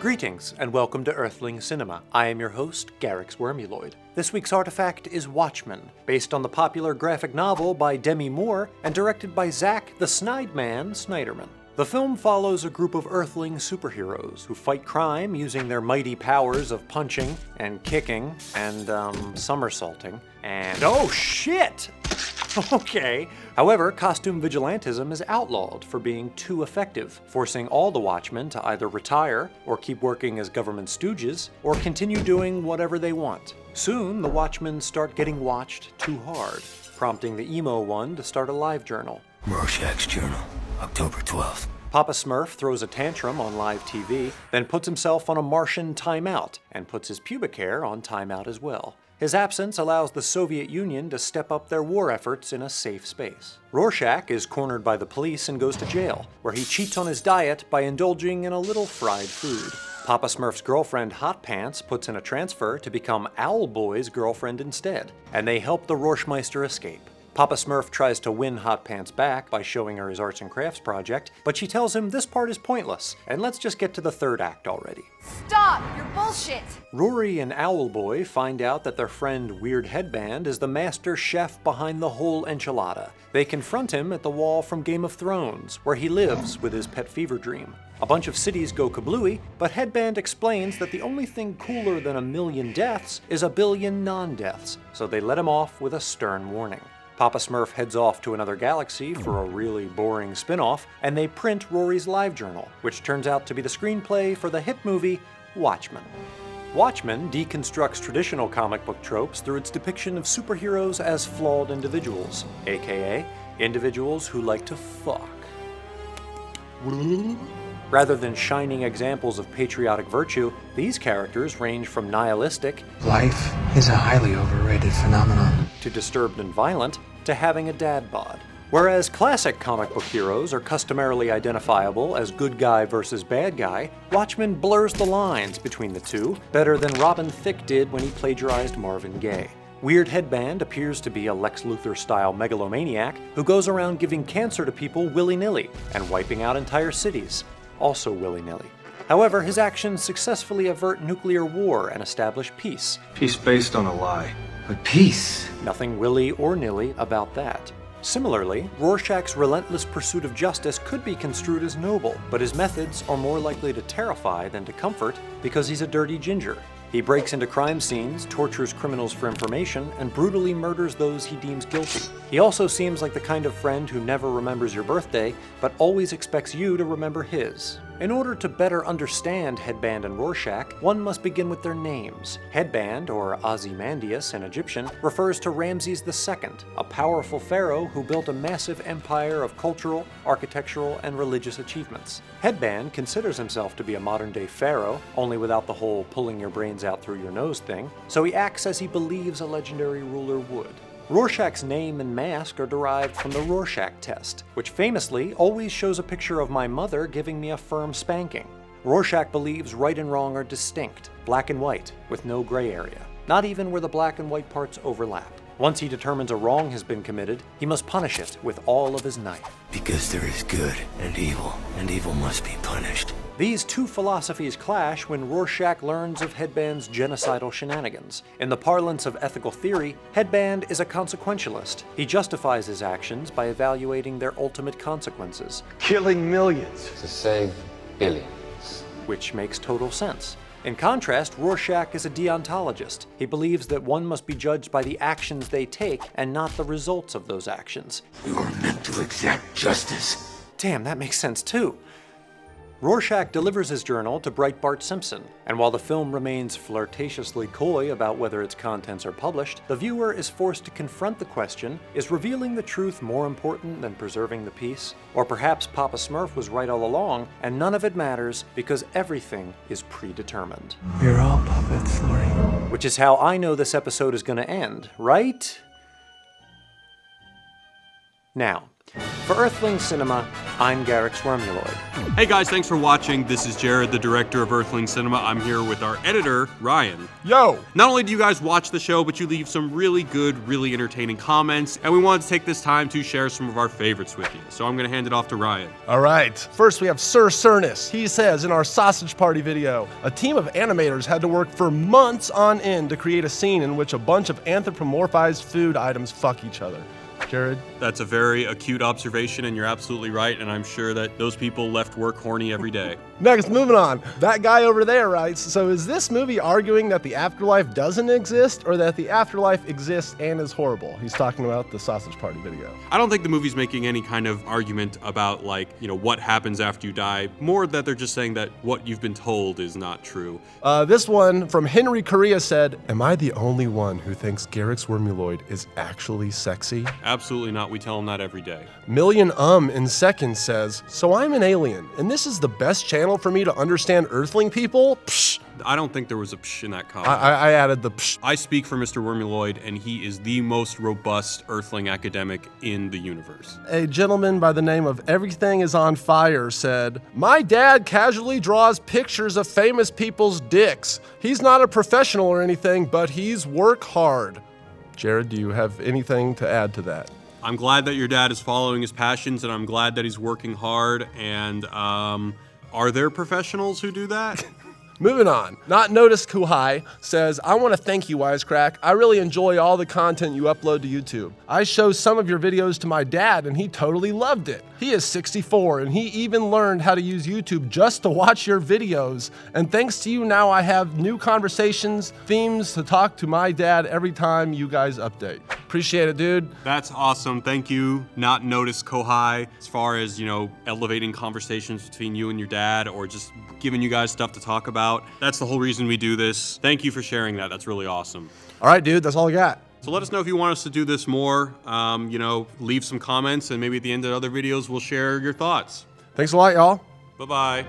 Greetings, and welcome to Earthling Cinema. I am your host, Garyx Wormuloid. This week's artifact is Watchmen, based on the popular graphic novel by Demi Moore and directed by Zack the Snyderman. The film follows a group of Earthling superheroes who fight crime using their mighty powers of punching and kicking and, somersaulting and oh shit! Okay. However, costume vigilantism is outlawed for being too effective, forcing all the Watchmen to either retire, or keep working as government stooges, or continue doing whatever they want. Soon, the Watchmen start getting watched too hard, prompting the emo one to start a live journal. Rorschach's Journal, October 12th. Papa Smurf throws a tantrum on live TV, then puts himself on a Martian timeout, and puts his pubic hair on timeout as well. His absence allows the Soviet Union to step up their war efforts in a safe space. Rorschach is cornered by the police and goes to jail, where he cheats on his diet by indulging in a little fried food. Papa Smurf's girlfriend Hot Pants puts in a transfer to become Owlboy's girlfriend instead, and they help the Rorschmeister escape. Papa Smurf tries to win Hot Pants back by showing her his arts and crafts project, but she tells him this part is pointless, and let's just get to the third act already. Stop! You're bullshit! Rory and Owlboy find out that their friend Weird Headband is the master chef behind the whole enchilada. They confront him at the wall from Game of Thrones, where he lives with his pet fever dream. A bunch of cities go kablooey, but Headband explains that the only thing cooler than 1,000,000 deaths is 1,000,000,000 non-deaths, so they let him off with a stern warning. Papa Smurf heads off to another galaxy for a really boring spin-off, and they print Rory's live journal, which turns out to be the screenplay for the hit movie Watchmen. Watchmen deconstructs traditional comic book tropes through its depiction of superheroes as flawed individuals, aka individuals who like to fuck. Rather than shining examples of patriotic virtue, these characters range from nihilistic, life is a highly overrated phenomenon, to disturbed and violent, to having a dad bod. Whereas classic comic book heroes are customarily identifiable as good guy versus bad guy, Watchmen blurs the lines between the two better than Robin Thicke did when he plagiarized Marvin Gaye. Weird Headband appears to be a Lex Luthor-style megalomaniac who goes around giving cancer to people willy-nilly and wiping out entire cities, also willy-nilly. However, his actions successfully avert nuclear war and establish peace. Peace based on a lie. but peace. Nothing willy or nilly about that. Similarly, Rorschach's relentless pursuit of justice could be construed as noble, but his methods are more likely to terrify than to comfort because he's a dirty ginger. He breaks into crime scenes, tortures criminals for information, and brutally murders those he deems guilty. He also seems like the kind of friend who never remembers your birthday, but always expects you to remember his. In order to better understand Headband and Rorschach, one must begin with their names. Headband, or Ozymandias in Egyptian, refers to Ramses II, a powerful pharaoh who built a massive empire of cultural, architectural, and religious achievements. Headband considers himself to be a modern-day pharaoh, only without the whole pulling your brains out through your nose thing, so he acts as he believes a legendary ruler would. Rorschach's name and mask are derived from the Rorschach test, which famously always shows a picture of my mother giving me a firm spanking. Rorschach believes right and wrong are distinct, black and white, with no gray area, not even where the black and white parts overlap. Once he determines a wrong has been committed, he must punish it with all of his knife. Because there is good and evil must be punished. These two philosophies clash when Rorschach learns of Headband's genocidal shenanigans. In the parlance of ethical theory, Headband is a consequentialist. He justifies his actions by evaluating their ultimate consequences. Killing millions. To save billions. Which makes total sense. In contrast, Rorschach is a deontologist. He believes that one must be judged by the actions they take and not the results of those actions. You are meant to exact justice. Damn, that makes sense too. Rorschach delivers his journal to Breitbart Simpson, and while the film remains flirtatiously coy about whether its contents are published, the viewer is forced to confront the question, is revealing the truth more important than preserving the peace? Or perhaps Papa Smurf was right all along, and none of it matters because everything is predetermined. We're all puppets, Lori. Which is how I know this episode is going to end, right? Now, For Earthling Cinema, I'm Garyx Wormuloid. Hey guys, thanks for watching. This is Jared, the director of Earthling Cinema. I'm here with our editor, Ryan. Yo! Not only do you guys watch the show, but you leave some really good, really entertaining comments, and we wanted to take this time to share some of our favorites with you. So I'm gonna hand it off to Ryan. All right. First, we have Sir Cernus. He says in our Sausage Party video, a team of animators had to work for months on end to create a scene in which a bunch of anthropomorphized food items fuck each other. Jared? That's a very acute observation, and you're absolutely right, and I'm sure that those people left work horny every day. Next, moving on. That guy over there writes, so is this movie arguing that the afterlife doesn't exist or that the afterlife exists and is horrible? He's talking about the Sausage Party video. I don't think the movie's making any kind of argument about, like, what happens after you die. More that they're just saying that what you've been told is not true. This one from Henry Correa said, am I the only one who thinks Garyx Wormuloid is actually sexy? Absolutely not. We tell them that every day. Million in seconds says, so I'm an alien, and this is the best channel for me to understand Earthling people? Psh. I don't think there was a psh in that comment. I added the psh. I speak for Mr. Wormuloid, and he is the most robust Earthling academic in the universe. A gentleman by the name of Everything is on Fire said, my dad casually draws pictures of famous people's dicks. He's not a professional or anything, but he's work hard. Jared, do you have anything to add to that? I'm glad that your dad is following his passions, and I'm glad that he's working hard, and are there professionals who do that? Moving on. Not Noticed Kuhai says, I want to thank you, Wisecrack. I really enjoy all the content you upload to YouTube. I show some of your videos to my dad and he totally loved it. He is 64 and he even learned how to use YouTube just to watch your videos. And thanks to you now I have new conversations, themes to talk to my dad every time you guys update. Appreciate it, dude. That's awesome. Thank you, Not Noticed Kohai, as far as, elevating conversations between you and your dad or just giving you guys stuff to talk about. That's the whole reason we do this. Thank you for sharing that. That's really awesome. All right, dude, that's all I got. So let us know if you want us to do this more. Leave some comments, and maybe at the end of other videos, we'll share your thoughts. Thanks a lot, y'all. Bye-bye.